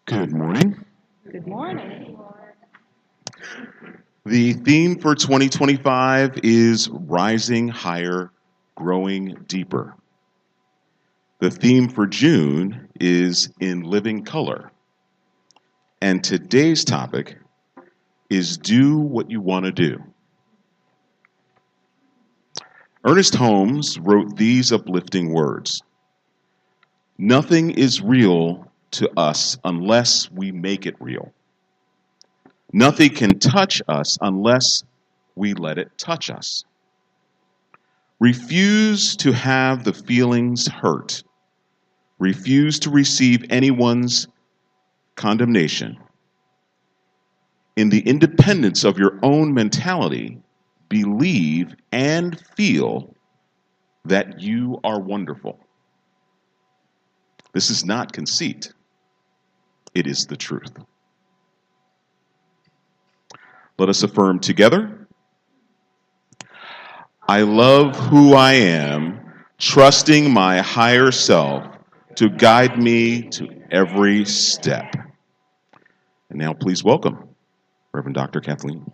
Good morning. Good morning. The theme for 2025 is Rising Higher, Growing Deeper. The theme for June is In Living Color. And today's topic is Do What You Want to Do. Ernest Holmes wrote these uplifting words: Nothing is real to us unless we make it real. Nothing can touch us unless we let it touch us. Refuse to have the feelings hurt. Refuse to receive anyone's condemnation. In the independence of your own mentality, believe and feel that you are wonderful. This is not conceit, it is the truth. Let us affirm together. I love who I am, trusting my higher self to guide me to every step. And now please welcome Reverend Dr. Kathleen.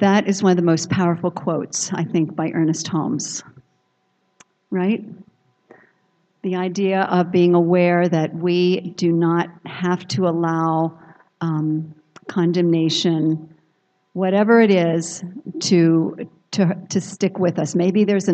That is one of the most powerful quotes, I think, by Ernest Holmes, right? The idea of being aware that we do not have to allow condemnation, whatever it is, to stick with us. Maybe there's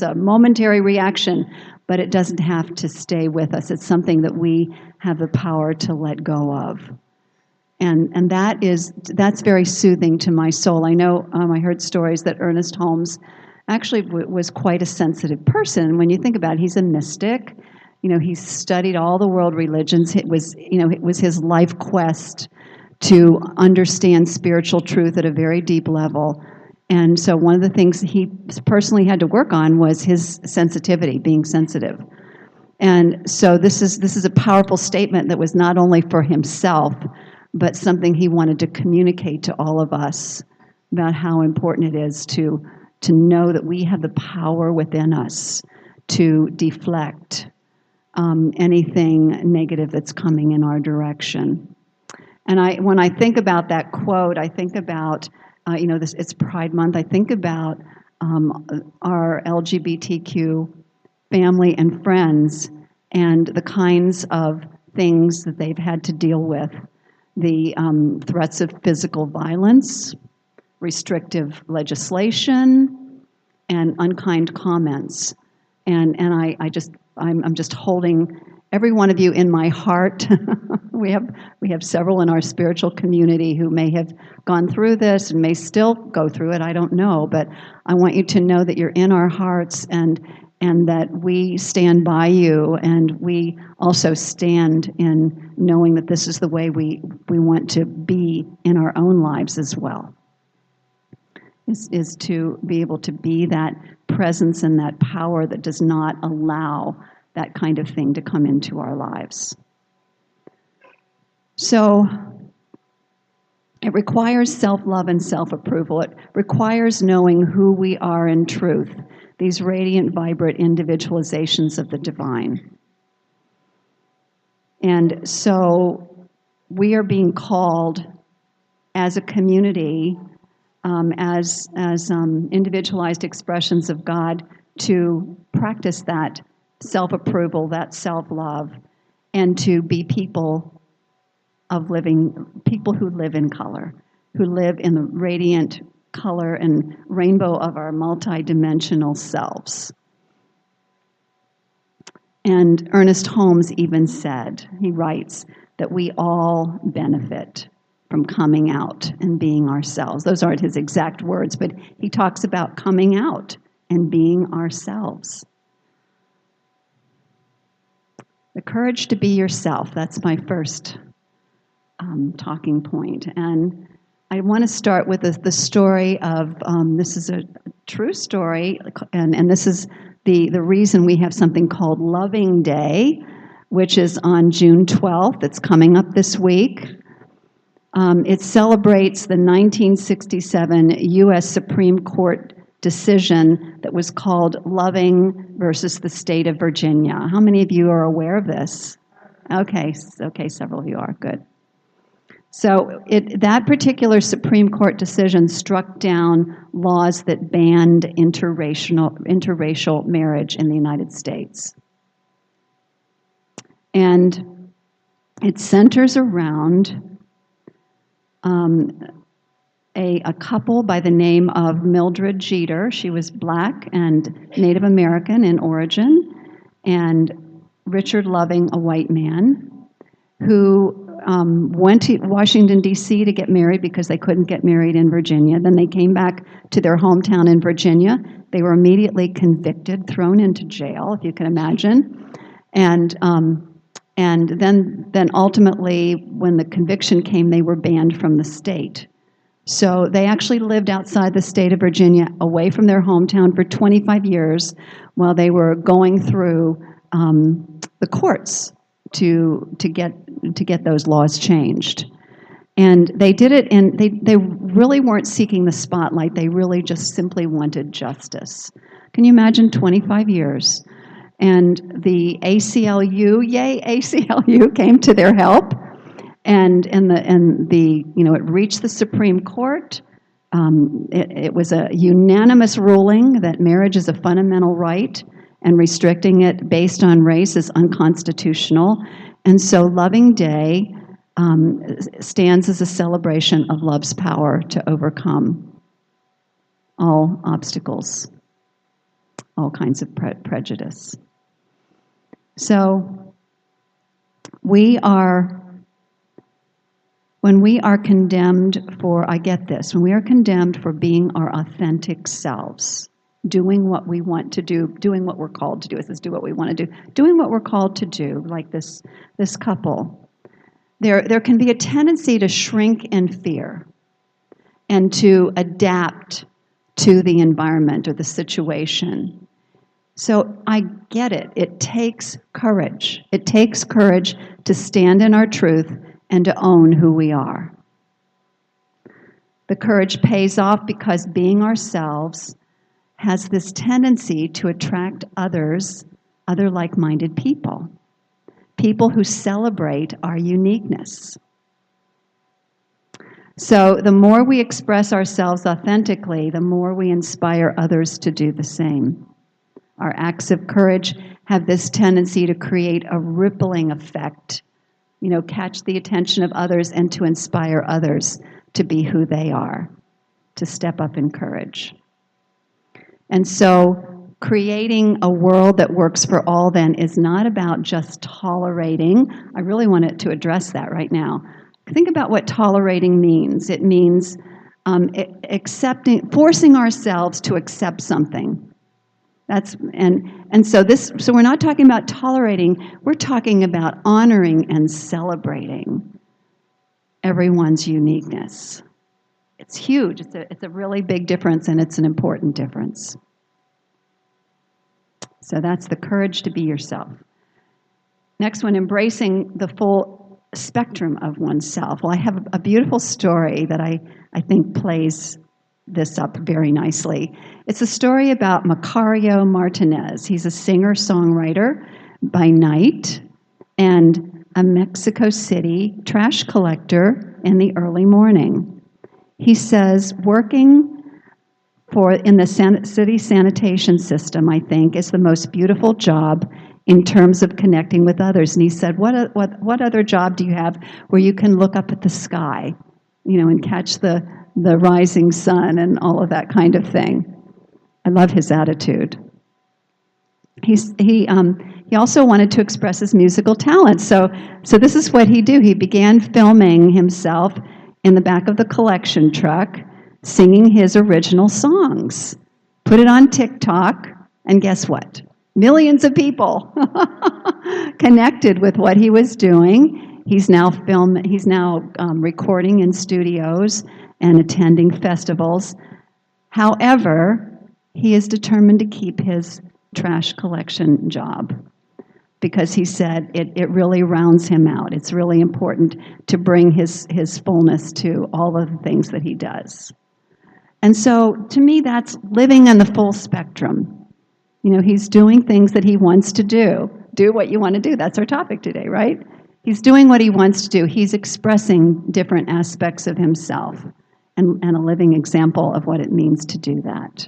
a momentary reaction, but it doesn't have to stay with us. It's something that we have the power to let go of. And that's very soothing to my soul. I know I heard stories that Ernest Holmes actually was quite a sensitive person. When you think about it, he's a mystic. You know, he studied all the world religions. It was his life quest to understand spiritual truth at a very deep level. And so one of the things he personally had to work on was his sensitivity, being sensitive. And so this is a powerful statement that was not only for himself, but something he wanted to communicate to all of us about how important it is to know that we have the power within us to deflect anything negative that's coming in our direction. And when I think about that quote, I think about, it's Pride Month. I think about our LGBTQ family and friends and the kinds of things that they've had to deal with. The threats of physical violence, restrictive legislation, and unkind comments. And I'm just holding every one of you in my heart. we have several in our spiritual community who may have gone through this and may still go through it. I don't know, but I want you to know that you're in our hearts and that we stand by you, and we also stand in knowing that this is the way we want to be in our own lives as well, is to be able to be that presence and that power that does not allow that kind of thing to come into our lives. So it requires self-love and self-approval. It requires knowing who we are in truth, these radiant, vibrant individualizations of the divine. And so we are being called as a community, as individualized expressions of God, to practice that self-approval, that self-love, and to be people who live in color, who live in the radiant color and rainbow of our multidimensional selves. And Ernest Holmes even said, he writes, that we all benefit from coming out and being ourselves. Those aren't his exact words, but he talks about coming out and being ourselves. The courage to be yourself, that's my first talking point. And I want to start with the story of, this is a true story, and this is the reason we have something called Loving Day, which is on June 12th. It's coming up this week. It celebrates the 1967 U.S. Supreme Court decision that was called Loving versus the State of Virginia. How many of you are aware of this? Okay, several of you are. Good. So that particular Supreme Court decision struck down laws that banned interracial marriage in the United States. And it centers around a couple by the name of Mildred Jeter. She was black and Native American in origin, and Richard Loving, a white man, who went to Washington, D.C. to get married because they couldn't get married in Virginia. Then they came back to their hometown in Virginia. They were immediately convicted, thrown into jail, if you can imagine. And then ultimately, when the conviction came, they were banned from the state. So they actually lived outside the state of Virginia, away from their hometown for 25 years while they were going through the courts to get those laws changed. And they did it, and they really weren't seeking the spotlight. They really just simply wanted justice. Can you imagine 25 years? And the ACLU, yay, ACLU came to their help, and it reached the Supreme Court. It was a unanimous ruling that marriage is a fundamental right, and restricting it based on race is unconstitutional. And so Loving Day stands as a celebration of love's power to overcome all obstacles, all kinds of prejudice. So when we are condemned for, I get this, when we are condemned for being our authentic selves, doing what we want to do, doing what we're called to do, it says do what we want to do, doing what we're called to do, like this couple, there can be a tendency to shrink in fear and to adapt to the environment or the situation. So I get it. It takes courage. It takes courage to stand in our truth and to own who we are. The courage pays off because being ourselves has this tendency to attract other like-minded people who celebrate our uniqueness. So the more we express ourselves authentically, the more we inspire others to do the same. Our acts of courage have this tendency to create a rippling effect, catch the attention of others and to inspire others to be who they are, to step up in courage. And so creating a world that works for all then is not about just tolerating. I really wanted to address that right now. Think about what tolerating means. It means forcing ourselves to accept something. So we're not talking about tolerating, we're talking about honoring and celebrating everyone's uniqueness. It's huge. It's a really big difference, and it's an important difference. So that's the courage to be yourself. Next one, embracing the full spectrum of oneself. Well, I have a beautiful story that I think plays this up very nicely. It's a story about Macario Martinez. He's a singer-songwriter by night and a Mexico City trash collector in the early morning. He says working in the city sanitation system, I think, is the most beautiful job in terms of connecting with others. And he said, what other job do you have where you can look up at the sky, and catch the rising sun and all of that kind of thing? I love his attitude. He also wanted to express his musical talent. So this is what he do. He began filming himself in the back of the collection truck, singing his original songs. Put it on TikTok, and guess what? Millions of people connected with what he was doing. He's now recording in studios and attending festivals. However, he is determined to keep his trash collection job because he said it really rounds him out. It's really important to bring his fullness to all of the things that he does. And so to me, that's living on the full spectrum. You know, he's doing things that he wants to do. Do what you want to do. That's our topic today, right? He's doing what he wants to do. He's expressing different aspects of himself and a living example of what it means to do that.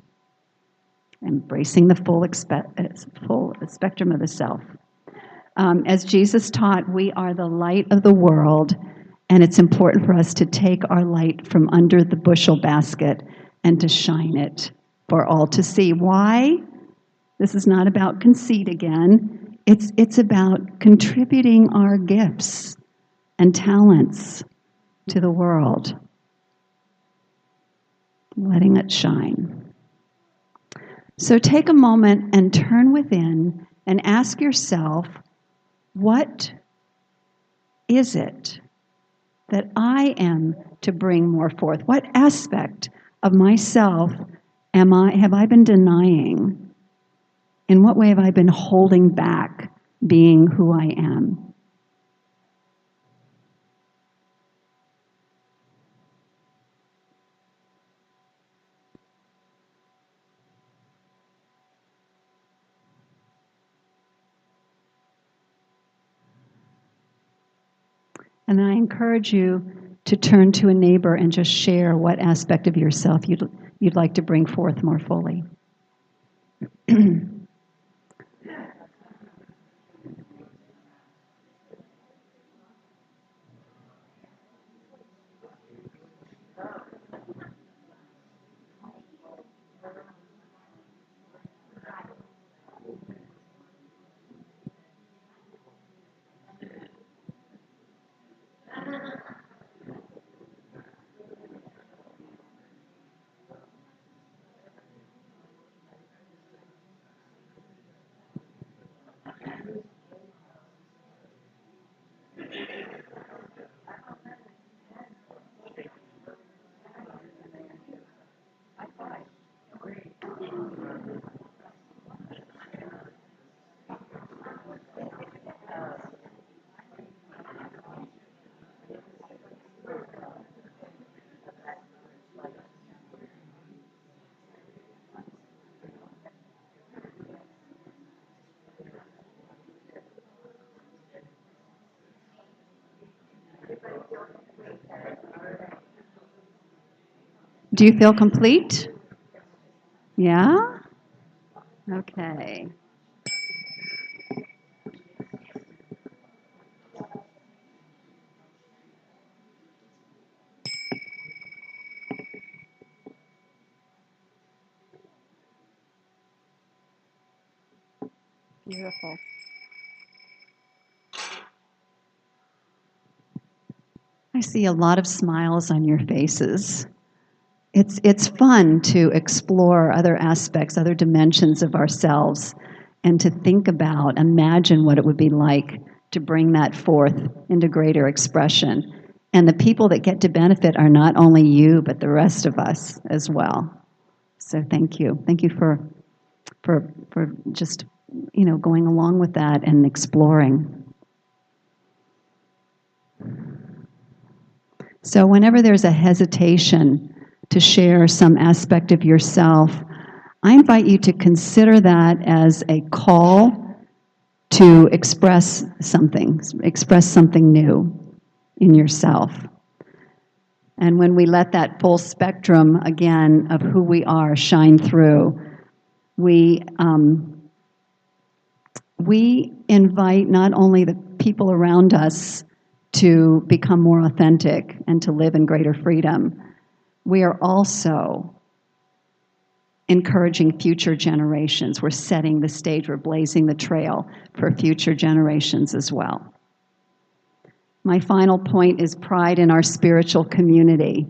Embracing the full spectrum of the self. As Jesus taught, we are the light of the world, and it's important for us to take our light from under the bushel basket and to shine it for all to see. Why? This is not about conceit again. It's about contributing our gifts and talents to the world, letting it shine. So take a moment and turn within and ask yourself, what is it that I am to bring more forth? What aspect of myself have I been denying? In what way have I been holding back being who I am? And then I encourage you to turn to a neighbor and just share what aspect of yourself you'd like to bring forth more fully. Do you feel complete? Yeah? Okay. Beautiful. I see a lot of smiles on your faces. It's fun to explore other aspects, other dimensions of ourselves, and to think about, imagine what it would be like to bring that forth into greater expression. And the people that get to benefit are not only you, but the rest of us as well. So thank you. Thank you for just, going along with that and exploring. So whenever there's a hesitation to share some aspect of yourself, I invite you to consider that as a call to express something new in yourself. And when we let that full spectrum, again, of who we are shine through, we invite not only the people around us to become more authentic and to live in greater freedom, we are also encouraging future generations. We're setting the stage, we're blazing the trail for future generations as well. My final point is pride in our spiritual community.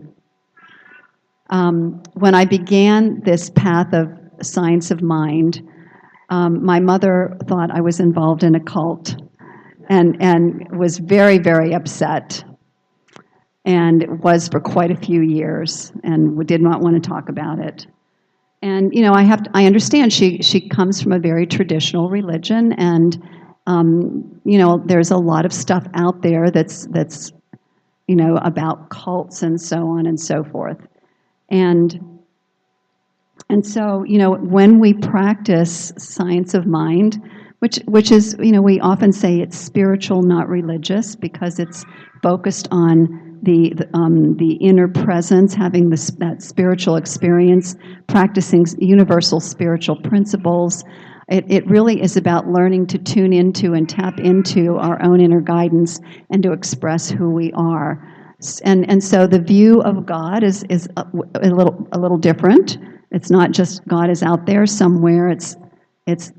When I began this path of science of mind, my mother thought I was involved in a cult and was very, very upset, and was for quite a few years, and did not want to talk about it. And I understand she comes from a very traditional religion, and There's a lot of stuff out there that's about cults and so on and so forth. And so, when we practice science of mind, which is, we often say it's spiritual, not religious, because it's focused on the inner presence, having that spiritual experience, practicing universal spiritual principles. It really is about learning to tune into and tap into our own inner guidance and to express who we are. And so the view of God is a little different. It's not just God is out there somewhere. It's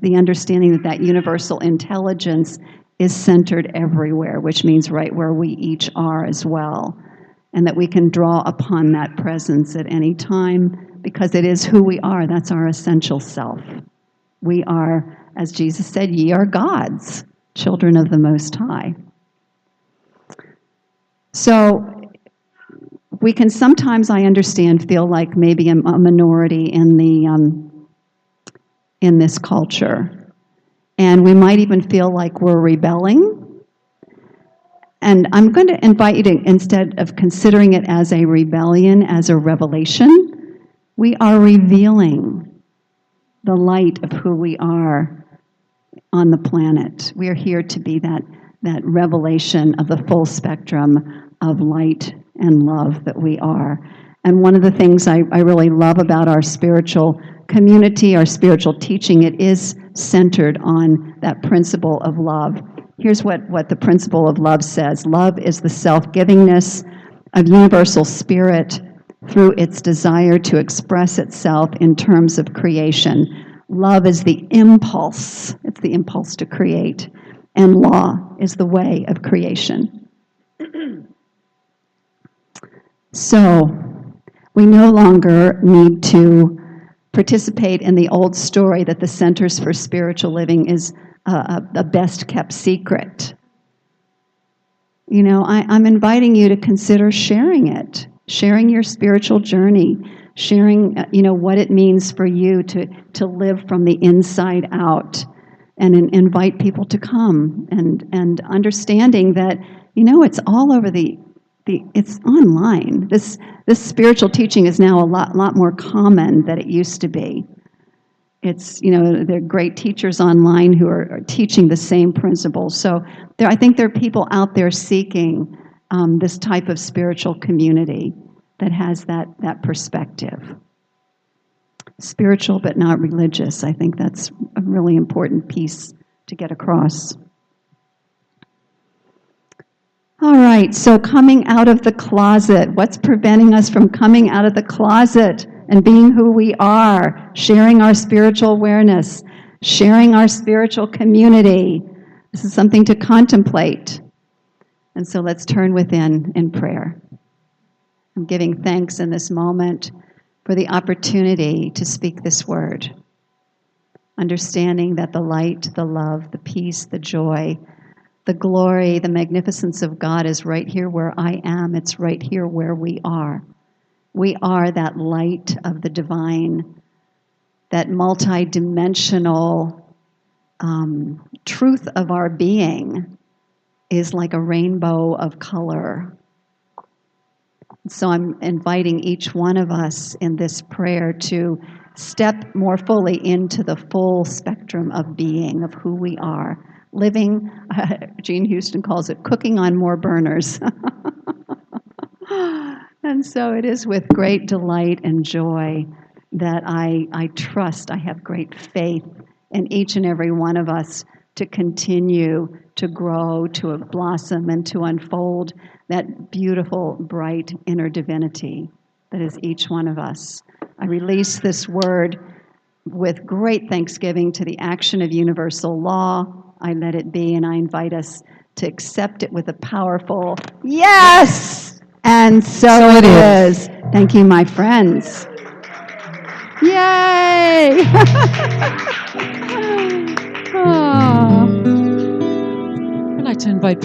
the understanding that universal intelligence is centered everywhere, which means right where we each are as well, and that we can draw upon that presence at any time because it is who we are. That's our essential self. We are, as Jesus said, ye are gods, children of the Most High. So we can sometimes, I understand, feel like maybe a minority in this culture. And we might even feel like we're rebelling. And I'm going to invite you to, instead of considering it as a rebellion, as a revelation, we are revealing the light of who we are on the planet. We are here to be that revelation of the full spectrum of light and love that we are. And one of the things I really love about our spiritual community, our spiritual teaching, it is centered on that principle of love. Here's what the principle of love says. Love is the self-givingness of universal spirit through its desire to express itself in terms of creation. Love is the impulse. It's the impulse to create. And law is the way of creation. So, we no longer need to participate in the old story that the Centers for Spiritual Living is a best-kept secret. I'm inviting you to consider sharing it, sharing your spiritual journey, sharing, what it means for you to live from the inside out, and invite people to come, and understanding that, it's all over it's online. This spiritual teaching is now a lot more common than it used to be. It's, there are great teachers online who are teaching the same principles. So I think there are people out there seeking this type of spiritual community that has that perspective. Spiritual but not religious. I think that's a really important piece to get across. All right, so coming out of the closet. What's preventing us from coming out of the closet and being who we are, sharing our spiritual awareness, sharing our spiritual community? This is something to contemplate. And so let's turn within in prayer. I'm giving thanks in this moment for the opportunity to speak this word, understanding that the light, the love, the peace, the joy, the glory, the magnificence of God is right here where I am. It's right here where we are. We are that light of the divine, that multidimensional truth of our being is like a rainbow of color. So I'm inviting each one of us in this prayer to step more fully into the full spectrum of being, of who we are. Living, Jean Houston calls it cooking on more burners. And so it is with great delight and joy that I trust, I have great faith in each and every one of us to continue to grow, to blossom, and to unfold that beautiful, bright inner divinity that is each one of us. I release this word with great thanksgiving to the action of universal law. I let it be, and I invite us to accept it with a powerful yes! And so it is. Thank you, my friends. Yay! I'd like to invite